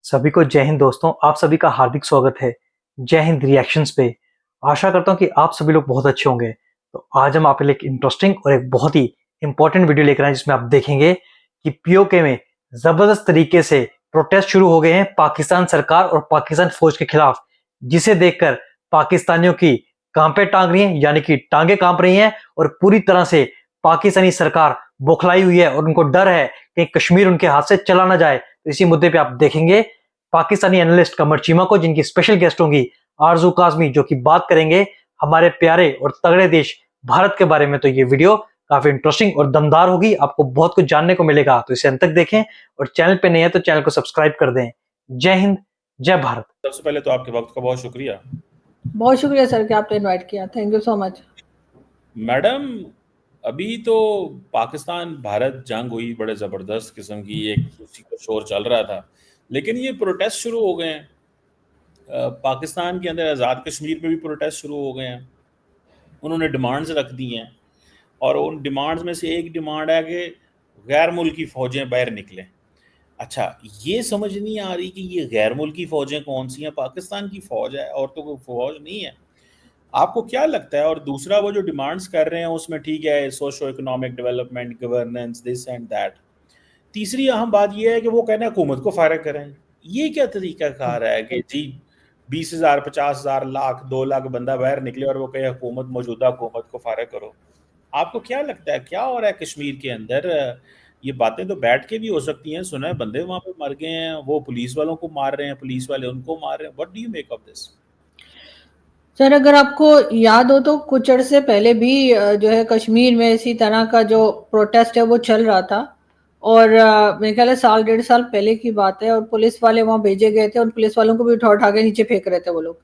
सभी को जय हिंद दोस्तों। आप सभी का हार्दिक स्वागत है जय हिंद रिएक्शंस पे। आशा करता हूँ कि आप सभी लोग बहुत अच्छे होंगे। तो आज हम आपके लिए एक इंटरेस्टिंग और एक बहुत ही इंपॉर्टेंट वीडियो लेकर आए जिसमें आप देखेंगे कि पीओके में जबरदस्त तरीके से प्रोटेस्ट शुरू हो गए हैं पाकिस्तान सरकार और पाकिस्तान फौज के खिलाफ, जिसे देखकर पाकिस्तानियों की कांपे टांग रही हैं, यानी कि टांगे कांप रही हैं और पूरी तरह से पाकिस्तानी सरकार बौखलाई हुई है और उनको डर है कि कश्मीर उनके हाथ से चला ना जाए। तो इसी मुद्दे पे आप देखेंगे पाकिस्तानी एनालिस्ट कमर चीमा को, जिनकी स्पेशल गेस्ट होंगी आरजू काजमी, जो कि बात करेंगे हमारे प्यारे और तगड़े देश भारत के बारे में। तो ये वीडियो काफी इंटरेस्टिंग और दमदार होगी, आपको बहुत कुछ जानने को मिलेगा। तो इसे अंत तक देखें और चैनल पे नए हैं तो चैनल को सब्सक्राइब कर दें। जय हिंद, जय भारत। सबसे पहले तो आपके वक्त का बहुत शुक्रिया। बहुत शुक्रिया सर कि आपने इनवाइट किया। Thank you so much. Madam, अभी तो पाकिस्तान भारत जंग हुई, बड़े ज़बरदस्त किस्म की एक उसी का शोर चल रहा था, लेकिन ये प्रोटेस्ट शुरू हो गए हैं। पाकिस्तान के अंदर आज़ाद कश्मीर पे भी प्रोटेस्ट शुरू हो गए हैं। उन्होंने डिमांड्स रख दी हैं और उन डिमांड्स में से एक डिमांड है कि गैर मुल्की फ़ौजें बाहर निकलें। अच्छा, ये समझ नहीं आ रही कि ये गैर मुल्की फ़ौजें कौन सी हैं? पाकिस्तान की फ़ौज है और तो कोई फ़ौज नहीं है। आपको क्या लगता है? और दूसरा, वो जो डिमांड्स कर रहे हैं उसमें ठीक है, socio economic development, governance, this and that. तीसरी अहम बात ये है कि वो कहना है हुकूमत को फारिग करें। ये क्या तरीका कार है कि जी 20,000, 50,000, लाख, 2 लाख बंदा बाहर निकले और वो कहे हुकूमत, मौजूदा हुकूमत को फारिग करो। आपको क्या लगता है क्या हो रहा है कश्मीर के अंदर? ये बातें तो बैठ के भी हो सकती हैं। सुना है बंदे वहाँ पे मर गए हैं, वो पुलिस वालों को मार रहे हैं, पुलिस वाले उनको मार रहे हैं। What do you make of this? Sir, अगर आपको याद हो तो कुछ अरसे पहले भी जो है कश्मीर में इसी तरह का जो प्रोटेस्ट है वो चल रहा था और मेरे ख्याल है 1.5 साल पहले की बात है। और पुलिस वाले वहाँ भेजे गए थे, उन पुलिस वालों को भी उठा उठा के नीचे फेंक रहे थे वो लोग।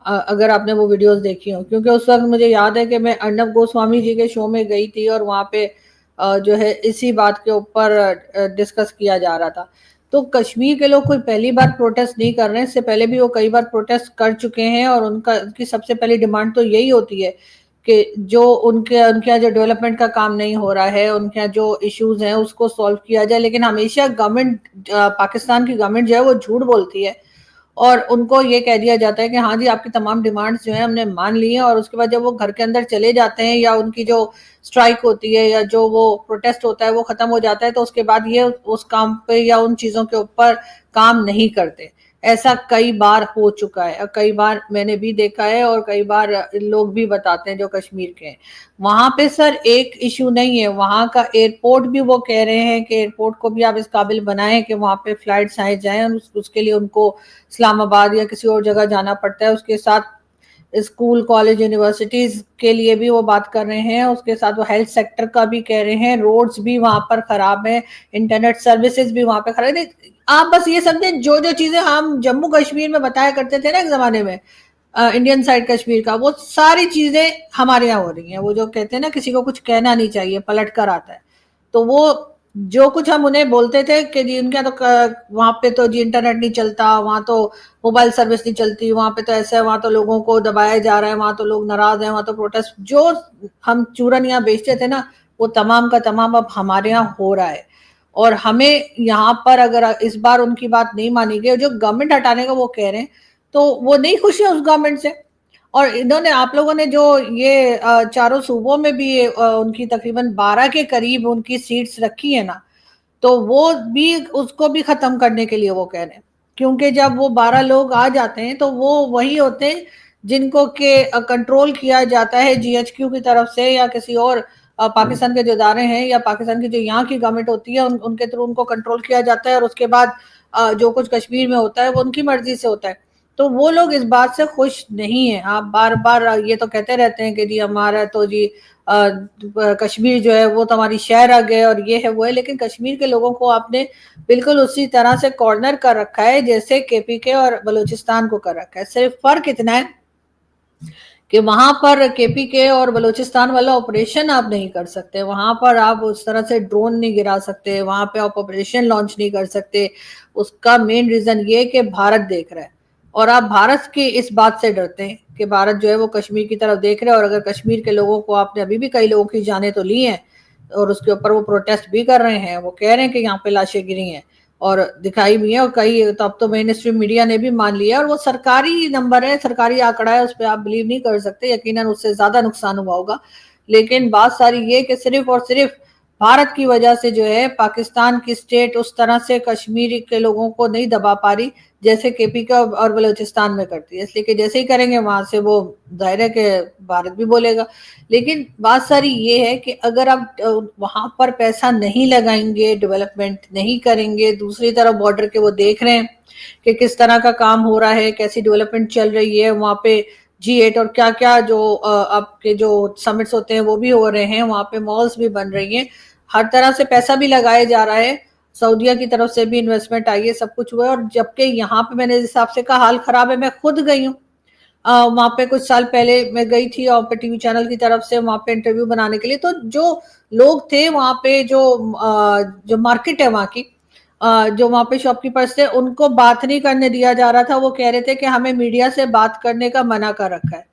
अगर आपने वो वीडियोस देखी हो, क्योंकि उस वक्त मुझे याद है कि मैं अर्नब गोस्वामी जी के शो में गई थी और वहाँ पे जो है इसी बात के ऊपर डिस्कस किया जा रहा था। तो कश्मीर के लोग कोई पहली बार प्रोटेस्ट नहीं कर रहे हैं, इससे पहले भी वो कई बार प्रोटेस्ट कर चुके हैं और उनकी सबसे पहली डिमांड तो यही होती है कि जो उनके यहाँ जो डेवलपमेंट का काम नहीं हो रहा है, उनके यहाँ जो इश्यूज हैं उसको सॉल्व किया जाए। लेकिन हमेशा गवर्नमेंट, पाकिस्तान की गवर्नमेंट जो है वो झूठ बोलती है और उनको ये कह दिया जाता है कि हाँ जी आपकी तमाम डिमांड्स जो है हमने मान ली हैं, और उसके बाद जब वो घर के अंदर चले जाते हैं या उनकी जो स्ट्राइक होती है या जो वो प्रोटेस्ट होता है वो खत्म हो जाता है, तो उसके बाद ये उस काम पे या उन चीजों के ऊपर काम नहीं करते। ऐसा कई बार हो चुका है और कई बार मैंने भी देखा है और कई बार लोग भी बताते हैं जो कश्मीर के हैं। वहां पे सर एक इशू नहीं है, वहां का एयरपोर्ट भी वो कह रहे हैं कि एयरपोर्ट को भी आप इस काबिल बनाएं कि वहां पे फ्लाइट्स आए जाएं, और उसके लिए उनको इस्लामाबाद या किसी और जगह जाना पड़ता है। उसके साथ स्कूल, कॉलेज, यूनिवर्सिटीज के लिए भी वो बात कर रहे हैं। उसके साथ वो हेल्थ सेक्टर का भी कह रहे हैं, रोड्स भी वहां पर खराब है, इंटरनेट सर्विसेज भी वहां पर खराब है। आप बस ये समझें, जो जो चीजें हम जम्मू कश्मीर में बताया करते थे ना एक जमाने में, इंडियन साइड कश्मीर का, वो सारी चीजें हमारे यहाँ हो रही हैं। वो जो कहते हैं ना किसी को कुछ कहना नहीं चाहिए, पलट कर आता है। तो वो जो कुछ हम उन्हें बोलते थे कि जी उनके यहाँ तो वहां पे तो जी इंटरनेट नहीं चलता, वहां तो मोबाइल सर्विस नहीं चलती, वहां पे तो ऐसा है, वहां तो लोगों को दबाया जा रहा है, वहां तो लोग नाराज हैं, वहां तो प्रोटेस्ट, जो हम चूरन यहाँ बेचते थे ना वो तमाम का तमाम अब हमारे यहाँ हो रहा है। और हमें यहाँ पर अगर इस बार उनकी बात नहीं मानी गई, जो गवर्नमेंट हटाने का वो कह रहे हैं, तो वो नहीं खुश है उस गवर्नमेंट से। और इन्होंने, आप लोगों ने जो ये चारों सूबों में भी उनकी तकरीबन 12 के करीब उनकी सीट्स रखी है ना, तो वो भी उसको भी खत्म करने के लिए वो कह रहे हैं। क्योंकि जब वो 12 लोग आ जाते हैं तो वो वही होते हैं जिनको के कंट्रोल किया जाता है जीएचक्यू की तरफ से या किसी और पाकिस्तान के जो इदारे हैं या पाकिस्तान की जो यहाँ की गवर्नमेंट होती है उनके थ्रू उनको कंट्रोल किया जाता है। और उसके बाद जो कुछ कश्मीर में होता है वो उनकी मर्जी से होता है। तो वो लोग इस बात से खुश नहीं है। आप बार बार ये तो कहते रहते हैं कि जी हमारा तो जी कश्मीर जो है वो तो हमारी शहर आ गए और ये है वो है, लेकिन कश्मीर के लोगों को आपने बिल्कुल उसी तरह से कॉर्नर कर रखा है जैसे केपीके और बलूचिस्तान को कर रखा है। सिर्फ फर्क इतना है कि वहां पर केपीके और बलूचिस्तान वाला ऑपरेशन आप नहीं कर सकते, वहां पर आप उस तरह से ड्रोन नहीं गिरा सकते, वहां पे आप ऑपरेशन लॉन्च नहीं कर सकते। उसका मेन रीजन ये कि भारत देख रहा है और आप भारत की इस बात से डरते हैं कि भारत जो है वो कश्मीर की तरफ देख रहे हैं। और अगर कश्मीर के लोगों को, आपने अभी भी कई लोगों की जानें तो ली हैं और उसके ऊपर वो प्रोटेस्ट भी कर रहे हैं, वो कह रहे हैं कि यहाँ पे लाशें गिरी हैं और दिखाई भी है, और कई तो अब तो मेन स्ट्रीम मीडिया ने भी मान लिया, और वो सरकारी नंबर है, सरकारी आंकड़ा है, उस पर आप बिलीव नहीं कर सकते, यकीनन उससे ज्यादा नुकसान हुआ होगा। लेकिन बात सारी ये कि सिर्फ और सिर्फ भारत की वजह से जो है पाकिस्तान की स्टेट उस तरह से कश्मीर के लोगों को नहीं दबा पा रही जैसे केपी का और बलूचिस्तान में करती है, इसलिए कि जैसे ही करेंगे वहां से वो जाहिर है कि भारत भी बोलेगा। लेकिन बात सारी ये है कि अगर आप वहां पर पैसा नहीं लगाएंगे, डेवलपमेंट नहीं करेंगे, दूसरी तरफ बॉर्डर के वो देख रहे हैं कि किस तरह का काम हो रहा है, कैसी डेवलपमेंट चल रही है वहां पे, G8 और क्या क्या जो आपके जो समिट्स होते हैं वो भी हो रहे हैं, वहां पे मॉल्स भी बन रही हैं, हर तरह से पैसा भी लगाया जा रहा है, सऊदिया की तरफ से भी इन्वेस्टमेंट आई है, सब कुछ हुआ है। और जबकि यहाँ पे मैंने जिस हिसाब से कहा हाल खराब है, मैं खुद गई हूँ वहां पे, कुछ साल पहले मैं गई थी और पे टीवी चैनल की तरफ से वहां पे इंटरव्यू बनाने के लिए, तो जो लोग थे वहां पे, जो मार्केट है वहां की, जो वहां पे शॉपकीपर्स थे, उनको बात नहीं करने दिया जा रहा था। वो कह रहे थे कि हमें मीडिया से बात करने का मना कर रखा है।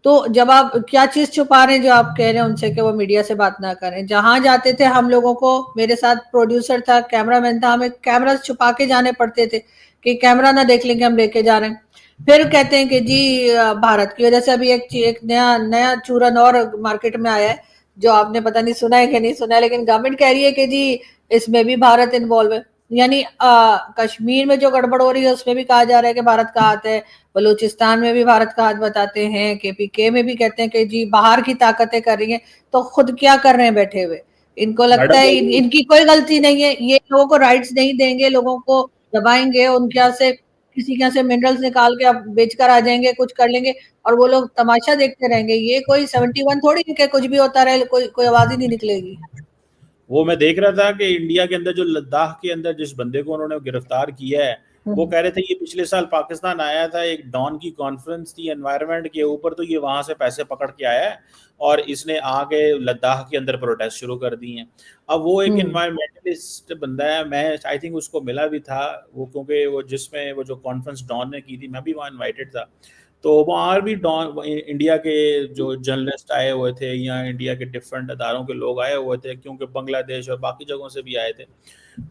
तो जब आप क्या चीज छुपा रहे हैं जो आप कह रहे हैं उनसे कि वो मीडिया से बात ना करें। जहां जाते थे हम लोगों को, मेरे साथ प्रोड्यूसर था, कैमरामैन था, हमें कैमरा छुपा के जाने पड़ते थे कि कैमरा ना देख लेंगे हम लेके जा रहे हैं। फिर कहते हैं कि जी भारत की वजह से अभी एक नया नया चूरन और मार्केट में आया है, जो आपने पता नहीं सुना है कि नहीं सुना है, लेकिन गवर्नमेंट कह रही है कि जी इसमें भी भारत इन्वॉल्व है। यानी कश्मीर में जो गड़बड़ हो रही है उसमें भी कहा जा रहा है कि भारत का हाथ है, बलूचिस्तान में भी भारत का हाथ बताते हैं, केपीके में भी कहते हैं कि जी बाहर की ताकतें कर रही हैं, तो खुद क्या कर रहे हैं बैठे हुए? इनको लगता है इनकी कोई गलती नहीं है, ये लोगों को राइट्स नहीं देंगे, लोगों को दबाएंगे, उनके यहाँ से किसी के यहाँ से मिनरल्स निकाल के आप बेचकर आ जाएंगे, कुछ कर लेंगे और वो लोग तमाशा देखते रहेंगे। ये कोई 71 थोड़ी है कि कुछ भी होता रहे, कोई आवाज ही नहीं निकलेगी। वो मैं देख रहा था कि इंडिया के अंदर जो लद्दाख के अंदर जिस बंदे को उन्होंने गिरफ्तार किया है, वो कह रहे थे ये पिछले साल पाकिस्तान आया था, एक डॉन की कॉन्फ्रेंस थी एनवायरनमेंट के ऊपर, तो ये वहां से पैसे पकड़ के आया है और इसने आके लद्दाख के अंदर प्रोटेस्ट शुरू कर दिए हैं। अब वो एक एनवायरमेंटलिस्ट बंदा है, मैं आई थिंक उसको मिला भी था वो, क्योंकि वो जिसमें वो जो कॉन्फ्रेंस डॉन ने की थी, मैं भी वहाँ इन्वाइटेड था, तो वहाँ भी इंडिया के जो जर्नलिस्ट आए हुए थे या इंडिया के डिफरेंट अदारों के लोग आए हुए थे, क्योंकि बांग्लादेश और बाकी जगहों से भी आए थे।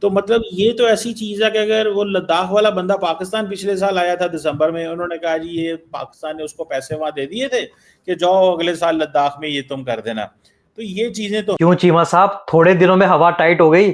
तो मतलब ये तो ऐसी चीज है कि अगर वो लद्दाख वाला बंदा पाकिस्तान पिछले साल आया था दिसंबर में, उन्होंने कहा जी ये पाकिस्तान ने उसको पैसे वहां दे दिए थे कि जाओ अगले साल लद्दाख में ये तुम कर देना। तो ये चीजें तो क्यों चीमा साहब, थोड़े दिनों में हवा टाइट हो गई।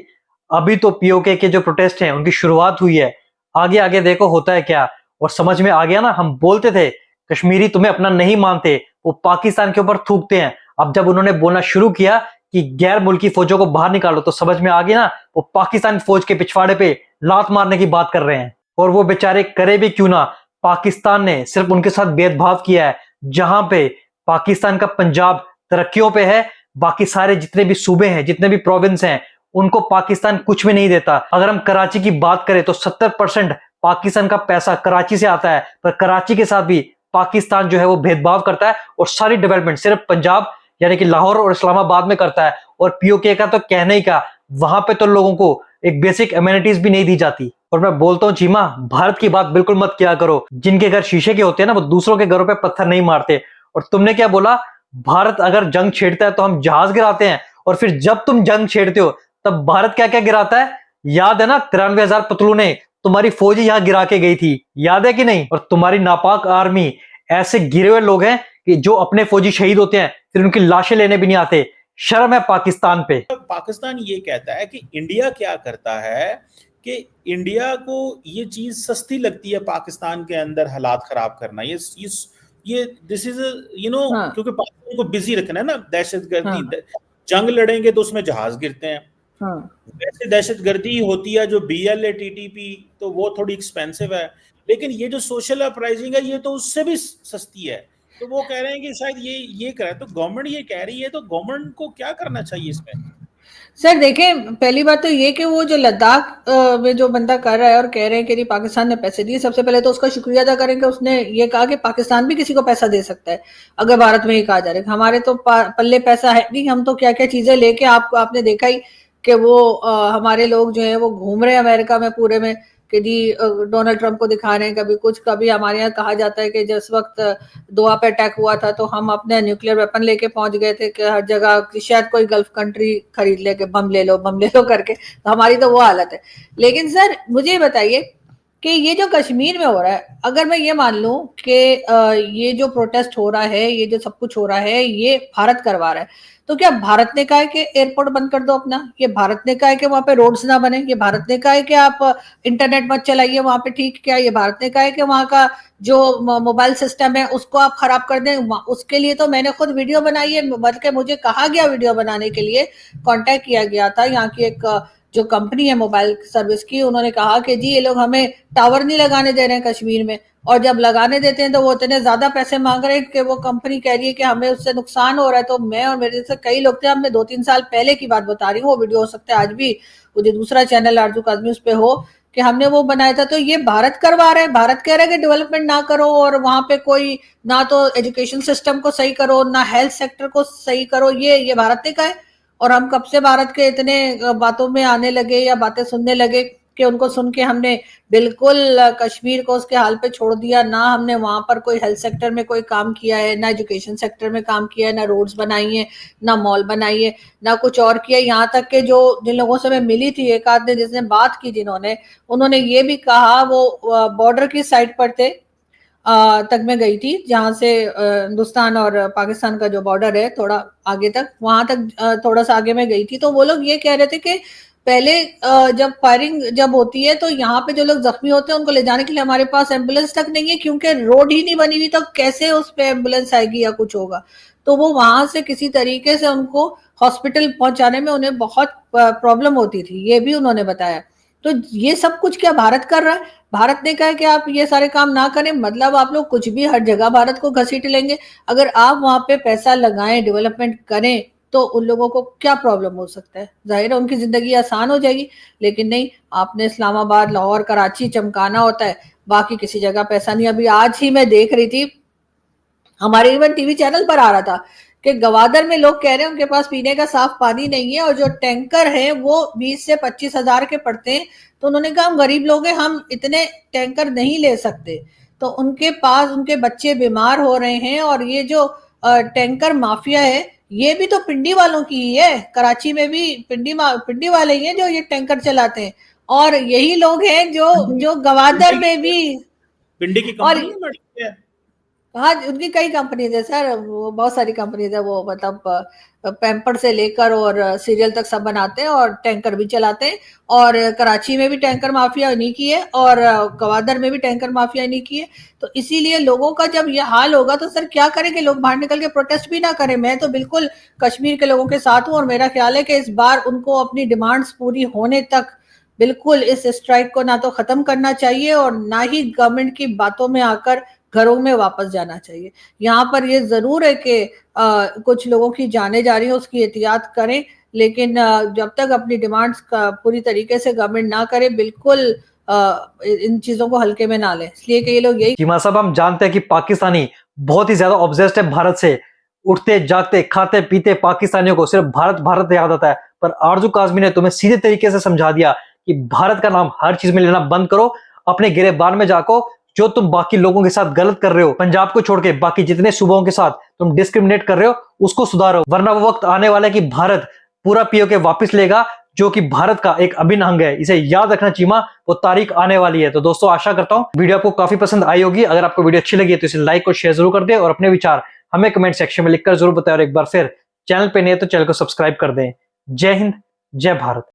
अभी तो पीओके के जो प्रोटेस्ट हैं उनकी शुरुआत हुई है, आगे आगे देखो होता है क्या। और समझ में आ गया ना, हम बोलते थे कश्मीरी तुम्हें अपना नहीं मानते, वो पाकिस्तान के ऊपर थूकते हैं। अब जब उन्होंने बोलना शुरू किया कि गैर मुल्की फौजों को बाहर निकालो, तो समझ में आ गया ना, वो पाकिस्तान फौज के पिछवाड़े पे लात मारने की बात कर रहे हैं। और वो बेचारे करे भी क्यों ना, पाकिस्तान ने सिर्फ उनके साथ भेदभाव किया है। जहां पे पाकिस्तान का पंजाब तरक्कियों पे है, बाकी सारे जितने भी सूबे हैं, जितने भी प्रोविंस हैं, उनको पाकिस्तान कुछ भी नहीं देता। अगर हम कराची की बात करें तो 70% पाकिस्तान का पैसा कराची से आता है, पर कराची के साथ भी पाकिस्तान जो है वो भेदभाव करता है और सारी डेवलपमेंट सिर्फ पंजाब यानी कि लाहौर और इस्लामाबाद में करता है। और पीओके का तो कहने ही का, वहां पे तो लोगों को एक बेसिक एमिनिटीज भी नहीं दी जाती। और मैं बोलता हूँ चीमा, भारत की बात बिल्कुल मत किया करो। जिनके घर शीशे के होते हैं ना, वो दूसरों के घरों पे पत्थर नहीं मारते। और तुमने क्या बोला, भारत अगर जंग छेड़ता है तो हम जहाज गिराते हैं, और फिर जब तुम जंग छेड़ते हो तब भारत क्या क्या गिराता है? याद है ना, 93,000 पतलूने तुम्हारी फौज यहाँ गिरा के गई थी, याद है कि नहीं? और तुम्हारी नापाक आर्मी ऐसे गिरे हुए लोग हैं कि जो अपने फौजी शहीद होते हैं फिर उनकी लाशें लेने भी नहीं आते। शर्म है पाकिस्तान पे। पाकिस्तान ये कहता है कि इंडिया क्या करता है कि इंडिया को ये चीज सस्ती लगती है पाकिस्तान के अंदर हालात खराब करना। ये दिस इज क्योंकि पाकिस्तान को बिजी रखना है ना, दहशतगर्दी जंग लड़ेंगे तो उसमें जहाज गिरते हैं। वैसे दहशतगर्दी होती है जो BLA TTP, तो वो थोड़ी एक्सपेंसिव है, लेकिन ये जो सोशल अपराइजिंग है ये तो उससे भी सस्ती है। तो वो कह रहे हैं कि शायद ये करे, तो गवर्नमेंट ये कह रही है, तो गवर्नमेंट को क्या करना चाहिए इसमें? सर देखें, पहली बात तो ये कि वो जो लद्दाख में जो बंदा कर रहा है और कह रहे हैं कि पाकिस्तान ने पैसे दिए, सबसे पहले तो उसका शुक्रिया अदा करें कि उसने ये कहा कि पाकिस्तान भी किसी को पैसा दे सकता है अगर भारत में ही कहा जा रहा है। हमारे तो पल्ले पैसा है नहीं, हम तो क्या क्या चीजें लेके आपने देखा ही कि वो हमारे लोग जो है वो घूम रहे हैं अमेरिका में पूरे में, कि जी डोनाल्ड ट्रंप को दिखा रहे हैं, कभी कुछ, कभी हमारे यहाँ कहा जाता है कि जिस वक्त दोहा पे अटैक हुआ था तो हम अपने न्यूक्लियर वेपन लेके पहुंच गए थे कि हर जगह कि शायद कोई गल्फ कंट्री खरीद ले के बम ले लो करके, तो हमारी तो वो हालत है। लेकिन सर मुझे ये बताइए कि ये जो कश्मीर में हो रहा है, अगर मैं ये मान लूं कि ये जो प्रोटेस्ट हो रहा है, ये जो सब कुछ हो रहा है, ये भारत करवा रहा है, तो क्या भारत ने कहा है कि एयरपोर्ट बंद कर दो अपना? ये भारत ने कहा है कि वहां पे रोड्स ना बने? ये भारत ने कहा है कि आप इंटरनेट मत चलाइए वहां पे? ठीक, क्या ये भारत ने कहा है कि वहां का जो मोबाइल सिस्टम है उसको आप खराब कर दें? उसके लिए तो मैंने खुद वीडियो बनाई है, बल्कि मुझे कहा गया वीडियो बनाने के लिए, कांटेक्ट किया गया था यहाँ की एक जो कंपनी है मोबाइल सर्विस की, उन्होंने कहा कि जी ये लोग हमें टावर नहीं लगाने दे रहे हैं कश्मीर में, और जब लगाने देते हैं तो वो इतने ज्यादा पैसे मांग रहे हैं कि वो कंपनी कह रही है कि हमें उससे नुकसान हो रहा है। तो मैं और मेरे जैसे कई लोग थे, हमने 2-3 साल पहले की बात बता रही हूँ, वो वीडियो हो सकता है आज भी वो जो दूसरा चैनल आरजू काज़मी उस पे हो, कि हमने वो बनाया था। तो ये भारत करवा रहा है, भारत कह रहा है कि डेवलपमेंट ना करो, और वहां पे कोई ना तो एजुकेशन सिस्टम को सही करो, ना हेल्थ सेक्टर को सही करो, ये भारत ने कहा है। और हम कब से भारत के इतने बातों में आने लगे या बातें सुनने लगे कि उनको सुन के हमने बिल्कुल कश्मीर को उसके हाल पे छोड़ दिया। ना हमने वहां पर कोई हेल्थ सेक्टर में कोई काम किया है, ना एजुकेशन सेक्टर में काम किया है, ना रोड्स बनाई है, ना मॉल बनाई है, ना कुछ और किया। यहाँ तक के जो जिन लोगों से मैं मिली थी, एक आध ने जिसने बात की, जिन्होंने, उन्होंने ये भी कहा, वो बॉर्डर की साइड पर थे तक मैं गई थी, जहां से हिंदुस्तान और पाकिस्तान का जो बॉर्डर है थोड़ा आगे तक, वहां तक थोड़ा सा आगे मैं गई थी। तो वो लोग ये कह रहे थे कि पहले जब फायरिंग जब होती है तो यहाँ पे जो लोग जख्मी होते हैं उनको ले जाने के लिए हमारे पास एम्बुलेंस तक नहीं है, क्योंकि रोड ही नहीं बनी हुई, तो कैसे उस पे एम्बुलेंस आएगी या कुछ होगा। तो वो वहां से किसी तरीके से उनको हॉस्पिटल पहुंचाने में उन्हें बहुत प्रॉब्लम होती थी, ये भी उन्होंने बताया। तो ये सब कुछ क्या भारत कर रहा है? भारत ने कहा कि आप ये सारे काम ना करें, मतलब आप लोग कुछ भी हर जगह भारत को घसीट लेंगे। अगर आप वहां पे पैसा लगाएं, डेवलपमेंट करें, तो उन लोगों को क्या प्रॉब्लम हो सकता है? जाहिर है उनकी जिंदगी आसान हो जाएगी। लेकिन नहीं, आपने इस्लामाबाद, लाहौर, कराची चमकाना होता है, बाकी किसी जगह पैसा नहीं। अभी आज ही मैं देख रही थी, हमारे इवन टीवी चैनल पर आ रहा था कि गवादर में लोग कह रहे हैं उनके पास पीने का साफ पानी नहीं है, और जो टैंकर है वो 20 से 25 हजार के पड़ते हैं। तो उन्होंने कहा हम गरीब लोग हैं, हम इतने टैंकर नहीं ले सकते। तो उनके पास उनके बच्चे बीमार हो रहे हैं, और ये जो टैंकर माफिया है, ये भी तो पिंडी वालों की ही है। कराची में भी पिंडी वाले ही हैं जो ये टैंकर चलाते हैं, और यही लोग हैं जो गवादर में भी। पिंडी की और कंपनी है मैडम? हाँ, उनकी कई कंपनीज है सर, वो बहुत सारी कंपनीज है, वो मतलब पैम्पर से लेकर और सीरियल तक सब बनाते हैं, और टैंकर भी चलाते हैं। और कराची में भी टैंकर माफिया इन्हीं की है, और गवादर में भी टैंकर माफिया इन्हीं की है। तो इसीलिए लोगों का जब ये हाल होगा तो सर क्या करेंगे लोग? बाहर निकल के प्रोटेस्ट भी ना करें? मैं तो बिल्कुल कश्मीर के लोगों के साथ हूँ, और मेरा ख्याल है कि इस बार उनको अपनी डिमांड्स पूरी होने तक बिल्कुल इस स्ट्राइक को ना तो खत्म करना चाहिए, और ना ही गवर्नमेंट की बातों में आकर घरों में वापस जाना चाहिए। यहाँ पर ये जरूर है कि कुछ लोगों की जाने जा रही है, उसकी एहतियात करें, लेकिन जब तक अपनी डिमांड्स का पूरी तरीके से गवर्नमेंट ना करे, बिल्कुल इन चीजों को हल्के में ना लें। इसलिए कि ये लोग यही चीमा साहब, हम जानते हैं कि पाकिस्तानी बहुत ही ज्यादा ऑब्सेस्ड है भारत से। उठते जागते खाते पीते पाकिस्तानियों को सिर्फ भारत भारत याद आता है। पर आरजू काज़मी ने तुम्हें सीधे तरीके से समझा दिया कि भारत का नाम हर चीज में लेना बंद करो, अपने गिरेबान में जाको। जो तुम बाकी लोगों के साथ गलत कर रहे हो, पंजाब को छोड़ के बाकी जितने सूबों के साथ तुम डिस्क्रिमिनेट कर रहे हो, उसको सुधारो, वरना वो वक्त आने वाला है कि भारत पूरा पीओके वापस लेगा, जो कि भारत का एक अभिन्न अंग है। इसे याद रखना चीमा, वो तारीख आने वाली है। तो दोस्तों, आशा करता हूं वीडियो आपको काफी पसंद आई होगी। अगर आपको वीडियो अच्छी लगी है तो इसे लाइक और शेयर जरूर कर दें, और अपने विचार हमें कमेंट सेक्शन में लिखकर जरूर बताएं। और एक बार फिर चैनल पे नए तो चैनल को सब्सक्राइब कर दें। जय हिंद, जय भारत।